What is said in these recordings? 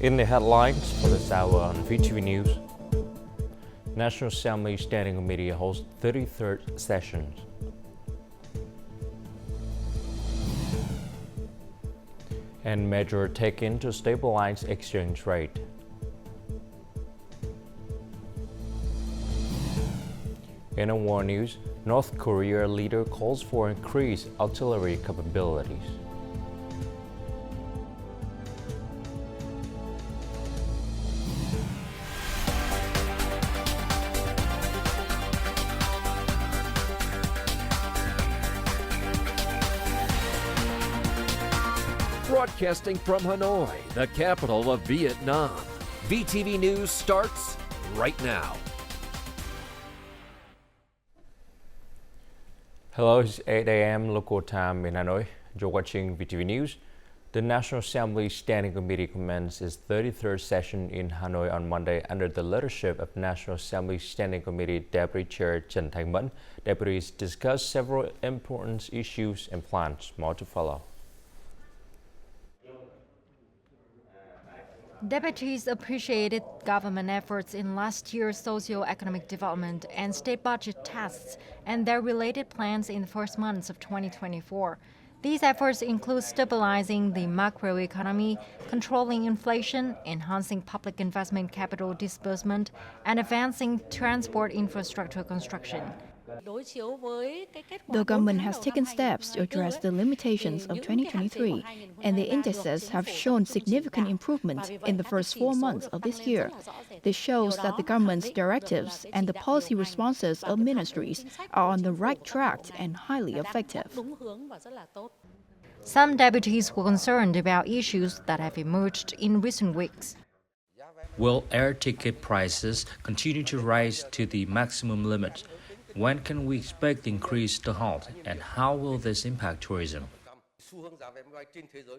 In the headlines for this hour on VTV News, National Assembly Standing Committee holds 33rd session. And measure taken to stabilize exchange rate. In war news, North Korea leader calls for increased artillery capabilities. Broadcasting from Hanoi, the capital of Vietnam. VTV News starts right now. Hello, it's 8 a.m. local time in Hanoi. You're watching VTV News. The National Assembly Standing Committee commenced its 33rd session in Hanoi on Monday under the leadership of National Assembly Standing Committee Deputy Chair Trần Thanh Mẫn. Deputies discussed several important issues and plans. More to follow. Deputies appreciated government efforts in last year's socio-economic development and state budget tasks and their related plans in the first months of 2024. These efforts include stabilizing the macroeconomy, controlling inflation, enhancing public investment capital disbursement, and advancing transport infrastructure construction. The government has taken steps to address the limitations of 2023, and the indices have shown significant improvement in the first 4 months of this year. This shows that the government's directives and the policy responses of ministries are on the right track and highly effective. Some deputies were concerned about issues that have emerged in recent weeks. Will air ticket prices continue to rise to the maximum limit? When can we expect the increase to halt, and how will this impact tourism?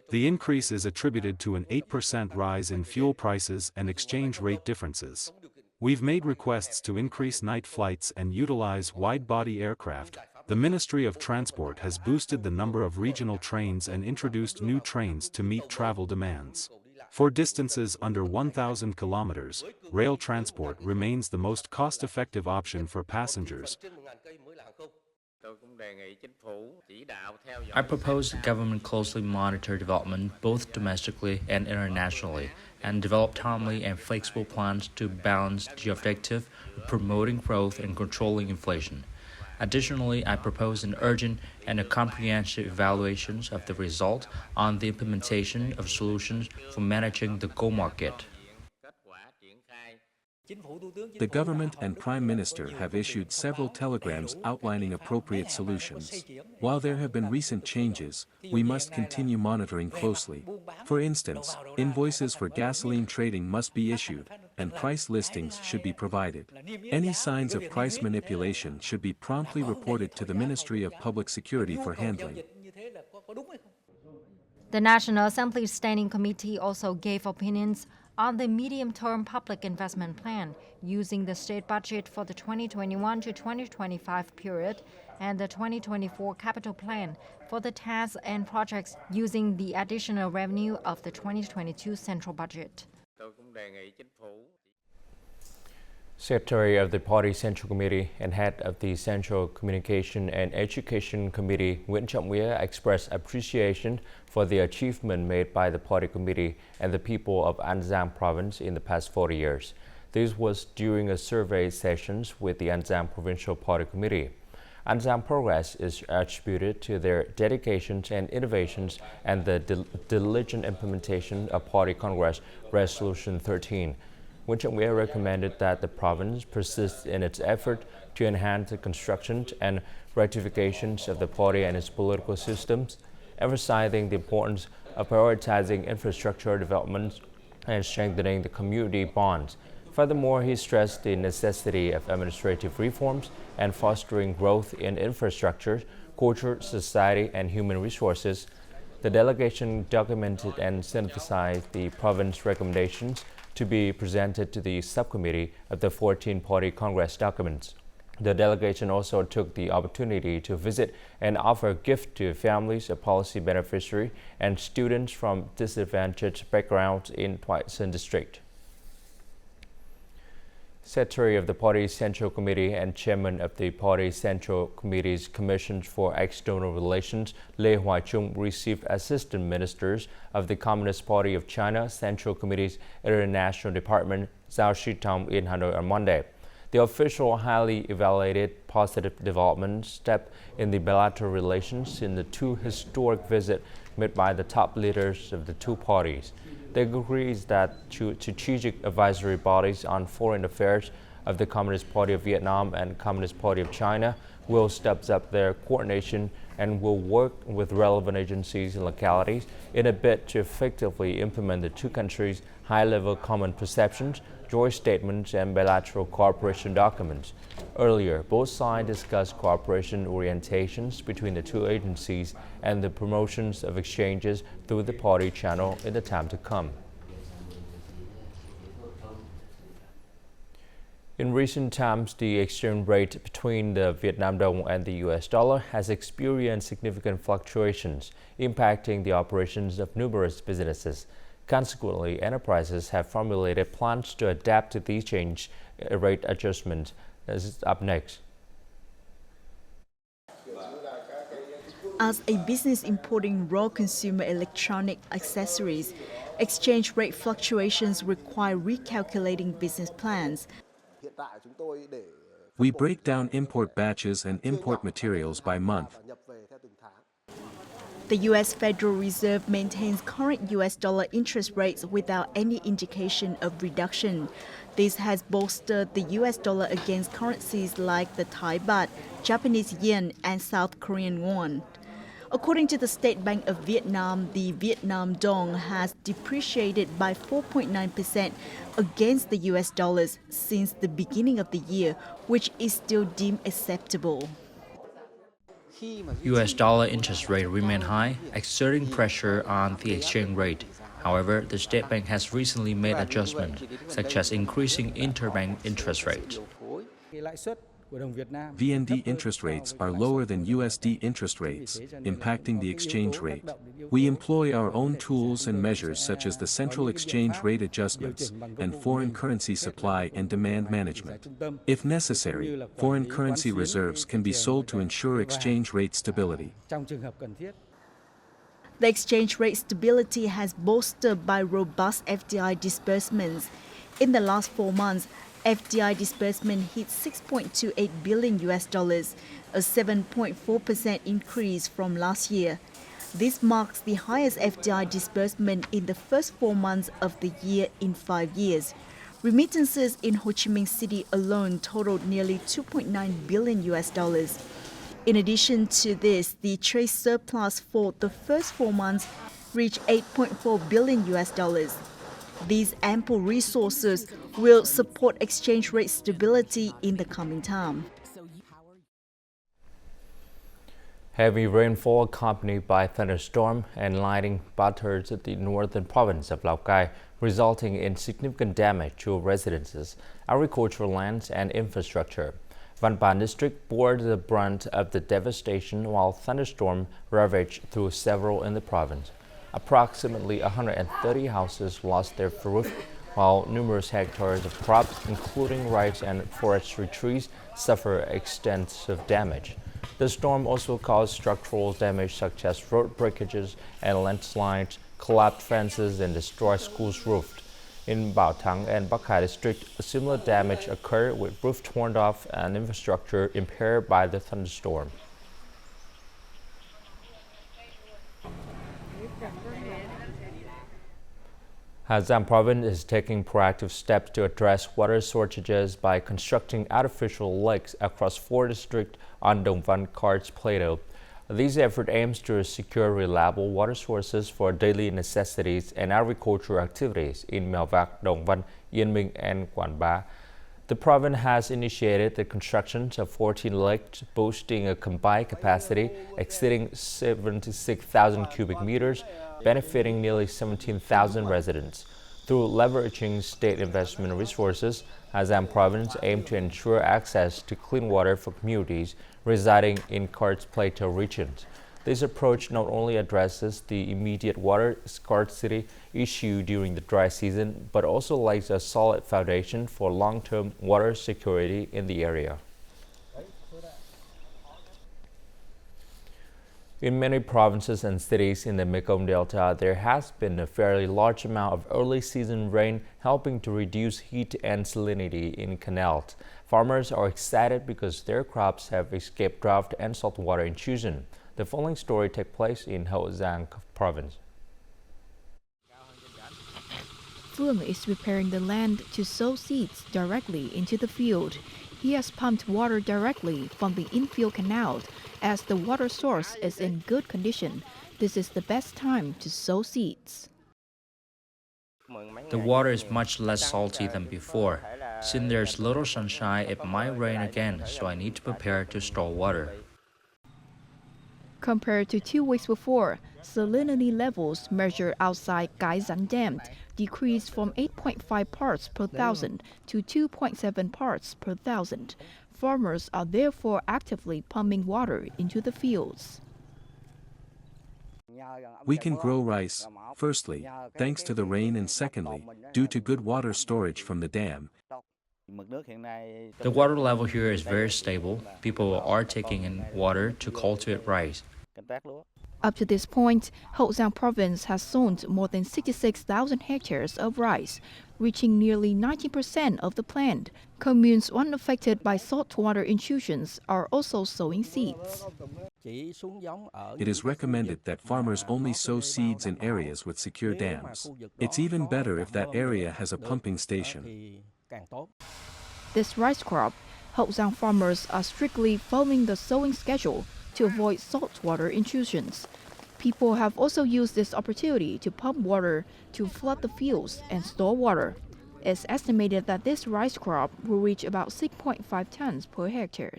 The increase is attributed to an 8% rise in fuel prices and exchange rate differences. We've made requests to increase night flights and utilize wide-body aircraft. The Ministry of Transport has boosted the number of regional trains and introduced new trains to meet travel demands. For distances under 1,000 kilometers, rail transport remains the most cost-effective option for passengers. I propose the government closely monitor development both domestically and internationally, and develop timely and flexible plans to balance the objective of promoting growth and controlling inflation. Additionally, I propose an urgent and a comprehensive evaluation of the result on the implementation of solutions for managing the gold market. The government and Prime Minister have issued several telegrams outlining appropriate solutions. While there have been recent changes, we must continue monitoring closely. For instance, invoices for gasoline trading must be issued, and price listings should be provided. Any signs of price manipulation should be promptly reported to the Ministry of Public Security for handling. The National Assembly Standing Committee also gave opinions on the medium-term public investment plan using the state budget for the 2021 to 2025 period and the 2024 capital plan for the tasks and projects using the additional revenue of the 2022 central budget. Secretary of the Party Central Committee and head of the Central Communication and Education Committee, Nguyễn Trọng Nghĩa, expressed appreciation for the achievement made by the Party Committee and the people of An Giang Province in the past 40 years. This was during a survey sessions with the An Giang Provincial Party Committee. An Giang progress is attributed to their dedications and innovations and the diligent implementation of Party Congress Resolution 13. Nguyễn Trọng Nghĩa recommended that the province persist in its effort to enhance the construction and rectifications of the party and its political systems, emphasizing the importance of prioritizing infrastructure development and strengthening the community bonds. Furthermore, he stressed the necessity of administrative reforms and fostering growth in infrastructure, culture, society, and human resources. The delegation documented and synthesized the province recommendations to be presented to the subcommittee of the 14 Party Congress documents. The delegation also took the opportunity to visit and offer gifts to families of policy beneficiaries and students from disadvantaged backgrounds in Thoại Sơn district. Secretary of the Party Central Committee and Chairman of the Party Central Committee's Commission for External Relations, Lê Hoài Trung, received assistant ministers of the Communist Party of China Central Committee's International Department, Zhao Shitong, in Hanoi on Monday. The official highly evaluated positive development step in the bilateral relations in the two historic visits made by the top leaders of the two parties. They agreed that strategic advisory bodies on foreign affairs of the Communist Party of Vietnam and Communist Party of China will step up their coordination and will work with relevant agencies and localities in a bid to effectively implement the two countries' high-level common perceptions, joint statements, and bilateral cooperation documents. Earlier, both sides discussed cooperation orientations between the two agencies and the promotions of exchanges through the party channel in the time to come. In recent times, the exchange rate between the Vietnam dong and the US dollar has experienced significant fluctuations, impacting the operations of numerous businesses. Consequently, enterprises have formulated plans to adapt to these change rate adjustments. This is up next. As a business importing raw consumer electronic accessories, exchange rate fluctuations require recalculating business plans. We break down import batches and import materials by month. The U.S. Federal Reserve maintains current U.S. dollar interest rates without any indication of reduction. This has bolstered the U.S. dollar against currencies like the Thai baht, Japanese yen, and South Korean won. According to the State Bank of Vietnam, the Vietnam dong has depreciated by 4.9% against the U.S. dollars since the beginning of the year, which is still deemed acceptable. US dollar interest rate remain high, exerting pressure on the exchange rate. However, the State Bank has recently made adjustments, such as increasing interbank interest rates. VND interest rates are lower than USD interest rates, impacting the exchange rate. We employ our own tools and measures such as the central exchange rate adjustments and foreign currency supply and demand management. If necessary, foreign currency reserves can be sold to ensure exchange rate stability. The exchange rate stability has bolstered by robust FDI disbursements. In the last 4 months, FDI disbursement hit $6.28 billion, a 7.4% increase from last year. This marks the highest FDI disbursement in the first 4 months of the year in 5 years. Remittances in Ho Chi Minh City alone totaled nearly $2.9 billion. In addition to this, the trade surplus for the first 4 months reached $8.4 billion. These ample resources will support exchange rate stability in the coming time. Heavy rainfall accompanied by thunderstorm and lightning battered the northern province of Lào Cai, resulting in significant damage to residences, agricultural lands, and infrastructure. Văn Bản district bore the brunt of the devastation while thunderstorm ravaged through several in the province. Approximately 130 houses lost their roof, while numerous hectares of crops, including rice and forestry trees, suffer extensive damage. The storm also caused structural damage such as road breakages and landslides, collapsed fences, and destroyed schools' roofs. In Bảo Thắng and Bắc Hải district, similar damage occurred with roof torn off and infrastructure impaired by the thunderstorm. Hà Giang province is taking proactive steps to address water shortages by constructing artificial lakes across 4 districts on Đồng Văn Karst Plateau. This effort aims to secure reliable water sources for daily necessities and agricultural activities in Mèo Vạc, Đồng Văn, Yên Minh, and Quảng Bá. The province has initiated the construction of 14 lakes, boasting a combined capacity exceeding 76,000 cubic meters, benefiting nearly 17,000 residents. Through leveraging state investment resources, Assam province aimed to ensure access to clean water for communities residing in N.KOREA'S plateau regions. This approach not only addresses the immediate water scarcity issue during the dry season, but also lays a solid foundation for long-term water security in the area. In many provinces and cities in the Mekong Delta, there has been a fairly large amount of early season rain, helping to reduce heat and salinity in canals. Farmers are excited because their crops have escaped drought and saltwater intrusion. The following story takes place in Hậu province. Phie is preparing the land to sow seeds directly into the field. He has pumped water directly from the infield canal as the water source is in good condition. This is the best time to sow seeds. The water is much less salty than before. Since there's little sunshine, it might rain again, so I need to prepare to store water. Compared to 2 weeks before, salinity levels measured outside Gaza Dam decreased from 8.5 parts per thousand to 2.7 parts per thousand. Farmers are therefore actively pumping water into the fields. We can grow rice, firstly, thanks to the rain, and secondly, due to good water storage from the dam. The water level here is very stable. People are taking in water to cultivate rice. Up to this point, Hậu province has sown more than 66,000 hectares of rice, reaching nearly 90% of the plant. Communes unaffected by saltwater intrusions are also sowing seeds. It is recommended that farmers only sow seeds in areas with secure dams. It's even better if that area has a pumping station. This rice crop, Hậu farmers are strictly following the sowing schedule to avoid saltwater intrusions. People have also used this opportunity to pump water to flood the fields and store water. It's estimated that this rice crop will reach about 6.5 tons per hectare.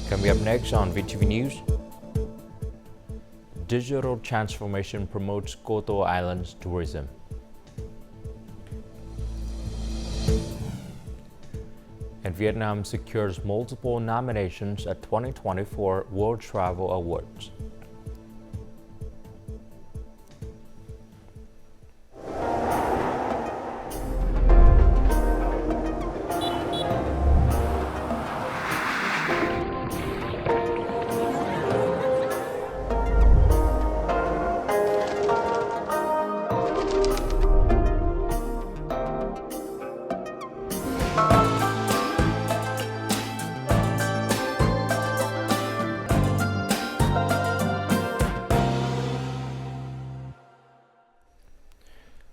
Coming up next on VTV News, digital transformation promotes Koto Islands tourism. And Vietnam secures multiple nominations at 2024 World Travel Awards.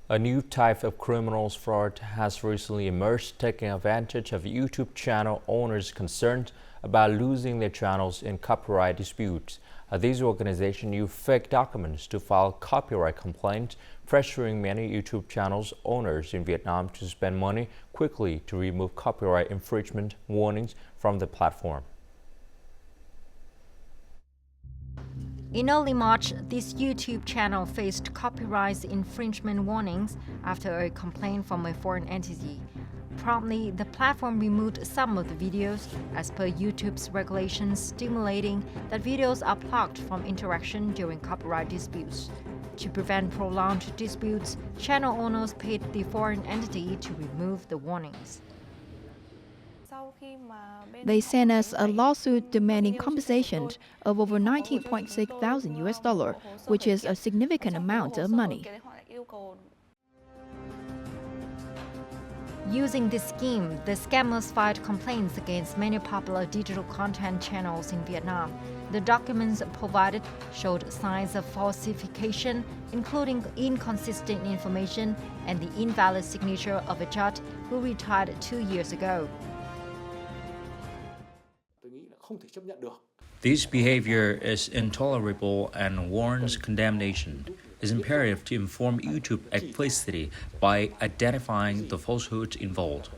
A new type of criminals fraud has recently emerged, taking advantage of YouTube channel owners' concerns about losing their channels in copyright disputes. These organizations use fake documents to file copyright complaints, pressuring many YouTube channels owners in Vietnam to spend money quickly to remove copyright infringement warnings from the platform. In early March, this YouTube channel faced copyright infringement warnings after a complaint from a foreign entity. Promptly, the platform removed some of the videos, as per YouTube's regulations stipulating that videos are blocked from interaction during copyright disputes. To prevent prolonged disputes, channel owners paid the foreign entity to remove the warnings. They sent us a lawsuit demanding compensation of over $19.6 thousand US, which is a significant amount of money. Using this scheme, the scammers filed complaints against many popular digital content channels in Vietnam. The documents provided showed signs of falsification, including inconsistent information and the invalid signature of a judge who retired 2 years ago. This behavior is intolerable and warrants condemnation. It's imperative to inform YouTube explicitly by identifying the falsehoods involved.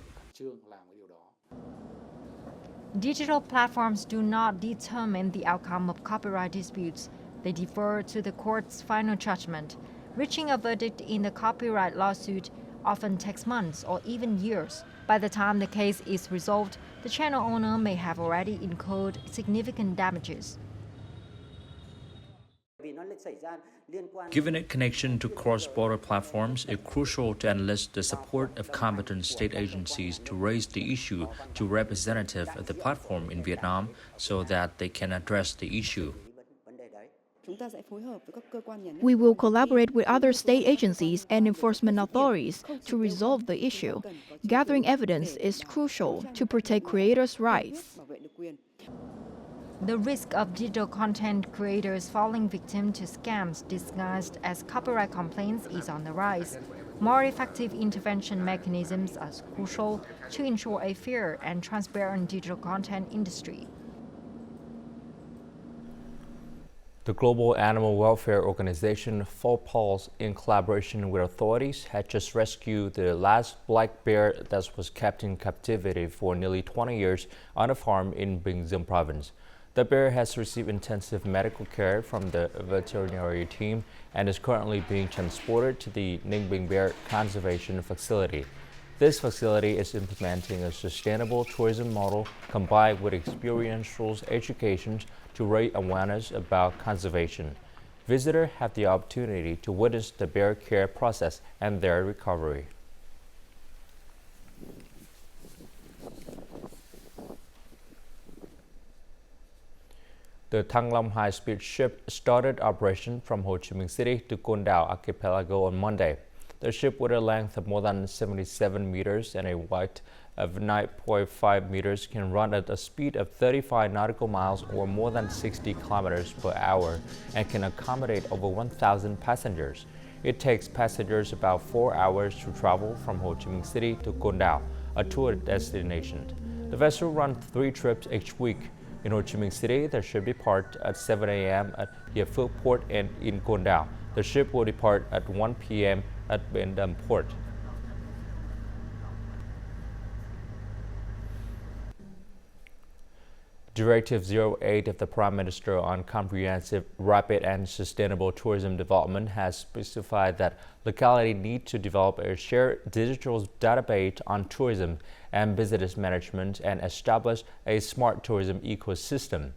Digital platforms do not determine the outcome of copyright disputes. They defer to the court's final judgment. Reaching a verdict in the copyright lawsuit, often takes months or even years. By the time the case is resolved, the channel owner may have already incurred significant damages. Given its connection to cross-border platforms, it's crucial to enlist the support of competent state agencies to raise the issue to representatives of the platform in Vietnam so that they can address the issue. We will collaborate with other state agencies and enforcement authorities to resolve the issue. Gathering evidence is crucial to protect creators' rights. The risk of digital content creators falling victim to scams disguised as copyright complaints is on the rise. More effective intervention mechanisms are crucial to ensure a fair and transparent digital content industry. The global animal welfare organization Phie, in collaboration with authorities, had just rescued the last black bear that was kept in captivity for nearly 20 years on a farm in Bình Dương province. The bear has received intensive medical care from the veterinary team and is currently being transported to the Ninh Bình Bear Conservation Facility. This facility is implementing a sustainable tourism model combined with experiential education to raise awareness about conservation. Visitors have the opportunity to witness the bear care process and their recovery. The Thăng Long high-speed ship started operation from Ho Chi Minh City to Con Dao archipelago on Monday. The ship, with a length of more than 77 meters and a width of 9.5 meters, can run at a speed of 35 nautical miles or more than 60 kilometers per hour and can accommodate over 1,000 passengers. It takes passengers about 4 hours to travel from Ho Chi Minh City to Con Dao, a tourist destination. The vessel runs 3 trips each week. In Ho Chi Minh City, the ship departs at 7 a.m. at Hiệp Phước Port, and in Con Dao, the ship will depart at 1 p.m. at Bến Đầm Port. Directive 08 of the Prime Minister on comprehensive, rapid and sustainable tourism development has specified that localities need to develop a shared digital database on tourism and business management and establish a smart tourism ecosystem.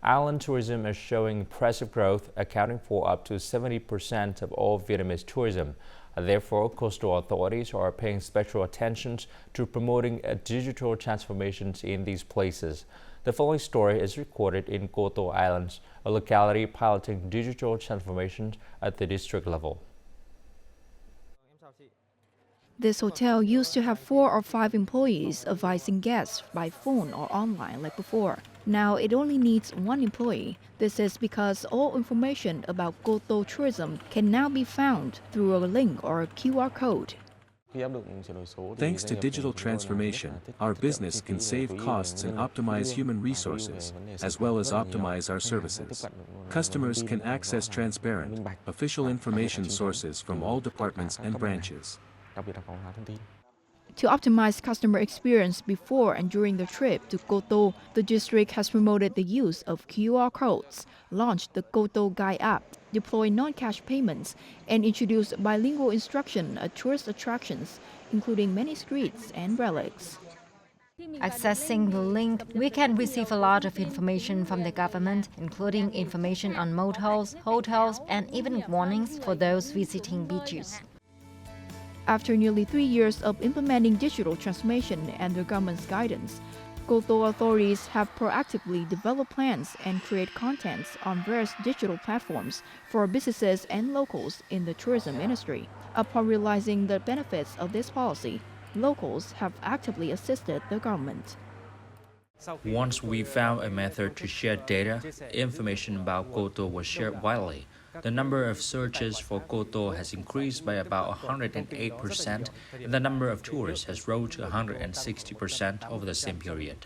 Island tourism is showing impressive growth, accounting for up to 70% of all Vietnamese tourism. Therefore, coastal authorities are paying special attention to promoting digital transformations in these places. The following story is recorded in Cô Tô Islands, a locality piloting digital transformations at the district level. This hotel used to have 4 or 5 employees advising guests by phone or online like before. Now it only needs 1 employee. This is because all information about Cô Tô tourism can now be found through a link or a QR code. Thanks to digital transformation, our business can save costs and optimize human resources, as well as optimize our services. Customers can access transparent, official information sources from all departments and branches. To optimize customer experience before and during the trip to Cô Tô, the district has promoted the use of QR codes, launched the Cô Tô Guide app, deployed non-cash payments, and introduced bilingual instruction at tourist attractions, including many streets and relics. Accessing the link, we can receive a lot of information from the government, including information on motels, hotels, and even warnings for those visiting beaches. After nearly 3 years of implementing digital transformation and the government's guidance, Cô Tô authorities have proactively developed plans and create contents on various digital platforms for businesses and locals in the tourism industry. Upon realizing the benefits of this policy, locals have actively assisted the government. Once we found a method to share data, information about Cô Tô was shared widely. The number of searches for Cô Tô has increased by about 108%, and the number of tourists has rose to 160% over the same period.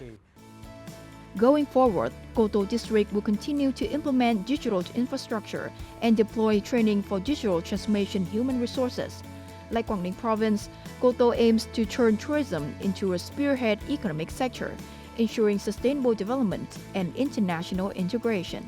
Going forward, Cô Tô district will continue to implement digital infrastructure and deploy training for digital transformation human resources. Like Quảng Ninh province, Cô Tô aims to turn tourism into a spearhead economic sector, ensuring sustainable development and international integration.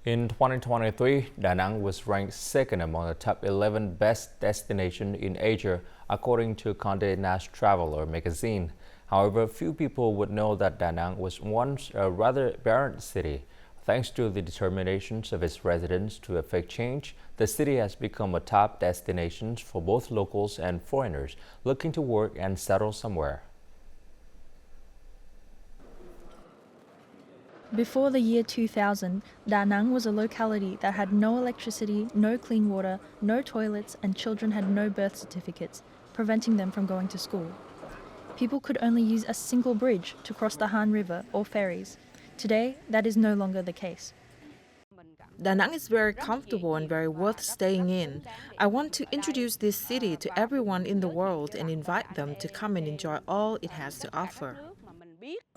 In 2023, Da Nang was ranked second among the top 11 best destinations in Asia, according to Condé Nast Traveler magazine. However, few people would know that Da Nang was once a rather barren city. Thanks to the determinations of its residents to effect change, the city has become a top destination for both locals and foreigners looking to work and settle somewhere. Before the year 2000, Da Nang was a locality that had no electricity, no clean water, no toilets, and children had no birth certificates, preventing them from going to school. People could only use a single bridge to cross the Han River or ferries. Today, that is no longer the case. Da Nang is very comfortable and very worth staying in. I want to introduce this city to everyone in the world and invite them to come and enjoy all it has to offer.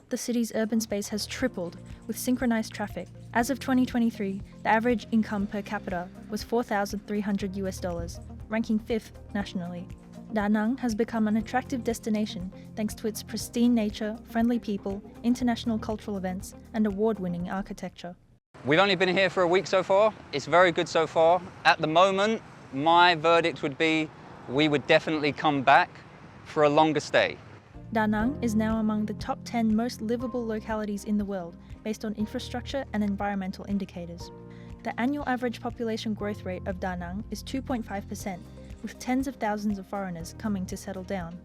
The city's urban space has tripled with synchronized traffic. As of 2023, the average income per capita was $4,300, ranking 5th nationally. Da Nang has become an attractive destination thanks to its pristine nature, friendly people, international cultural events, and award-winning architecture. We've only been here for a week so far. It's very good so far. At the moment, my verdict would be we would definitely come back for a longer stay. Da Nang is now among the top 10 most livable localities in the world based on infrastructure and environmental indicators. The annual average population growth rate of Da Nang is 2.5%, with tens of thousands of foreigners coming to settle down.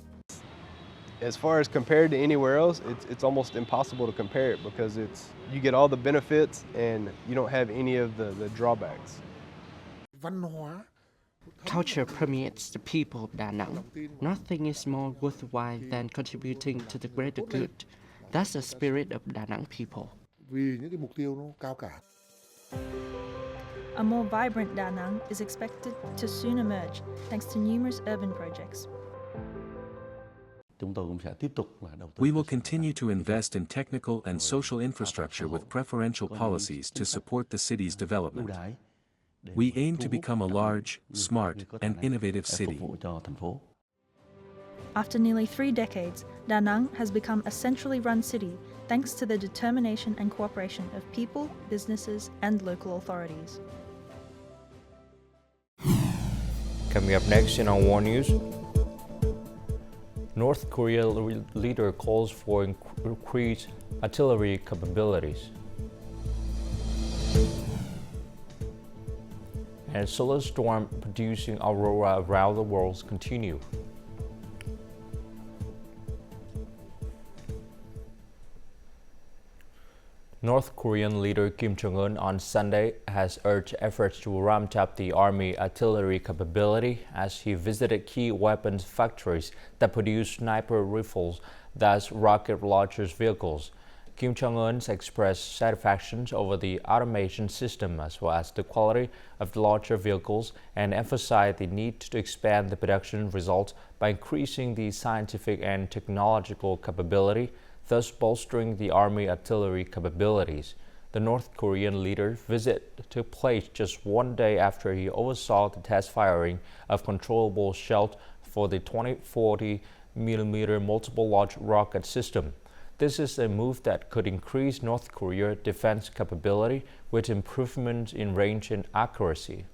As far as compared to anywhere else, it's almost impossible to compare it because you get all the benefits and you don't have any of the drawbacks. Culture permeates the people of Da Nang. Nothing is more worthwhile than contributing to the greater good. That's the spirit of Da Nang people. A more vibrant Da Nang is expected to soon emerge thanks to numerous urban projects. We will continue to invest in technical and social infrastructure with preferential policies to support the city's development. We aim to become a large, smart, and innovative city. After nearly 3 decades, Da Nang has become a centrally run city thanks to the determination and cooperation of people, businesses, and local authorities. Coming up next in our War News, North Korea leader calls for increased artillery capabilities. And solar storm producing aurora around the world continue. North Korean leader Kim Jong-un on Sunday has urged efforts to ramp up the army artillery capability as he visited key weapons factories that produce sniper rifles, thus rocket launchers vehicles. Kim Jong-un expressed satisfaction over the automation system as well as the quality of the launcher vehicles and emphasized the need to expand the production results by increasing the scientific and technological capability, thus bolstering the army artillery capabilities. The North Korean leader's visit took place just 1 day after he oversaw the test firing of controllable shells for the 2040mm multiple launch rocket system. This is a move that could increase North Korea's defense capability with improvements in range and accuracy.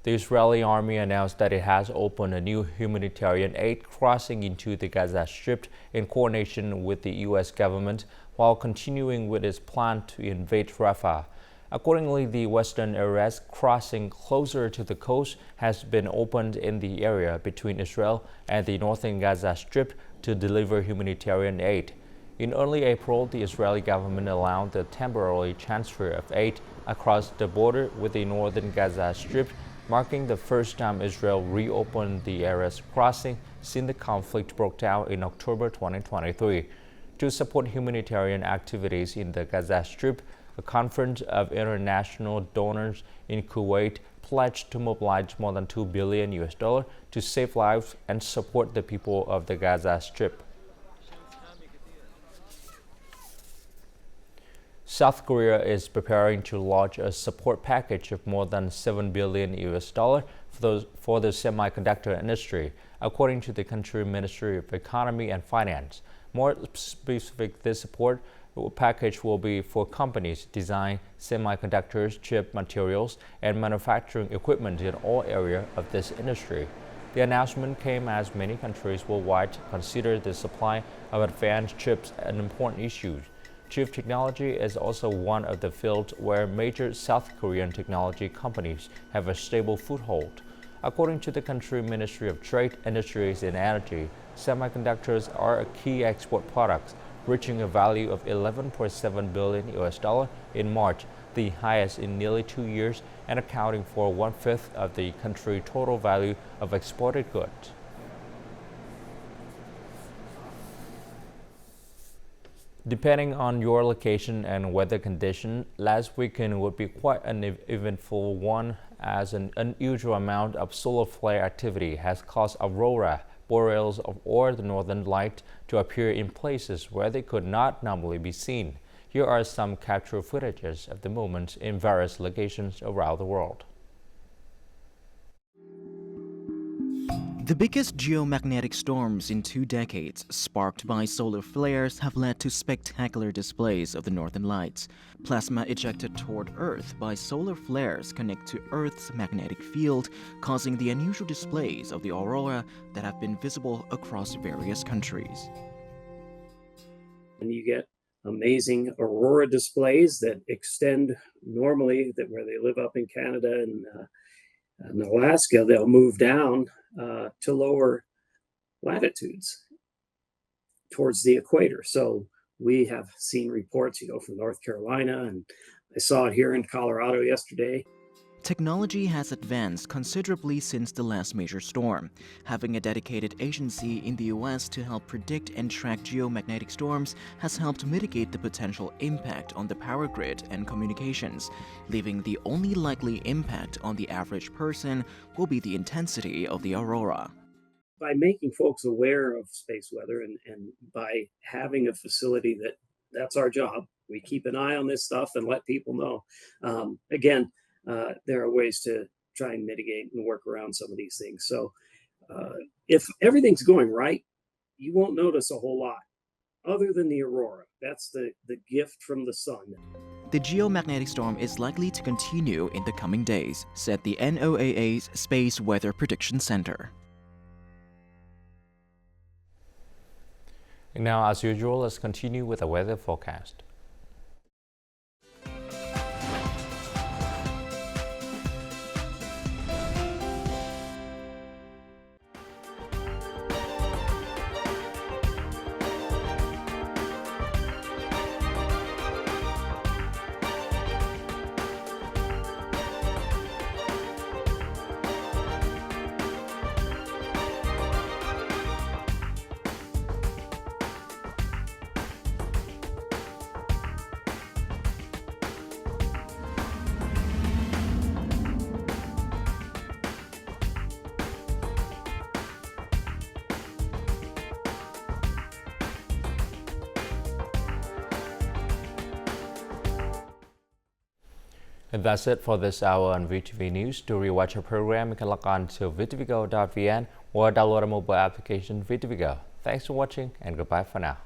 The Israeli army announced that it has opened a new humanitarian aid crossing into the Gaza Strip in coordination with the U.S. government while continuing with its plan to invade Rafah. Accordingly, the western Erez crossing closer to the coast has been opened in the area between Israel and the northern Gaza Strip to deliver humanitarian aid. In early April, the Israeli government allowed the temporary transfer of aid across the border with the northern Gaza Strip, marking the first time Israel reopened the Erez crossing since the conflict broke out in October 2023. To support humanitarian activities in the Gaza Strip, a conference of international donors in Kuwait pledged to mobilize more than $2 billion to save lives and support the people of the Gaza Strip. South Korea is preparing to launch a support package of more than $7 billion for the semiconductor industry, according to the country Ministry of Economy and Finance. More specific, this support package will be for companies design semiconductors, chip materials, and manufacturing equipment in all areas of this industry. The announcement came as many countries worldwide consider the supply of advanced chips an important issue. Chip technology is also one of the fields where major South Korean technology companies have a stable foothold. According to the country Ministry of Trade, Industries and Energy, semiconductors are a key export product, reaching a value of $11.7 billion in March, the highest in nearly 2 years, and accounting for 1/5 of the country's total value of exported goods. Depending on your location and weather condition, last weekend would be quite an eventful one, as an unusual amount of solar flare activity has caused aurora boreals or the northern light to appear in places where they could not normally be seen. Here are some captured footages of the moment in various locations around the world. The biggest geomagnetic storms in 2 decades, sparked by solar flares, have led to spectacular displays of the northern lights. Plasma ejected toward Earth by solar flares connect to Earth's magnetic field, causing the unusual displays of the aurora that have been visible across various countries. And you get amazing aurora displays that extend normally, that where they live up in Canada and Alaska, they'll move down to lower latitudes towards the equator. So we have seen reports, from North Carolina, and I saw it here in Colorado yesterday. Technology has advanced considerably since the last major storm. Having a dedicated agency in the U.S. to help predict and track geomagnetic storms has helped mitigate the potential impact on the power grid and communications, leaving the only likely impact on the average person will be the intensity of the aurora. By making folks aware of space weather and by having a facility that's our job, we keep an eye on this stuff and let people know. There are ways to try and mitigate and work around some of these things. So if everything's going right, you won't notice a whole lot other than the aurora. That's the gift from the sun. The geomagnetic storm is likely to continue in the coming days, said the NOAA's Space Weather Prediction Center. And now, as usual, let's continue with the weather forecast. And that's it for this hour on VTV News. To rewatch our program, you can log on to VTVgo.vn or download our mobile application VTVgo. Thanks for watching and goodbye for now.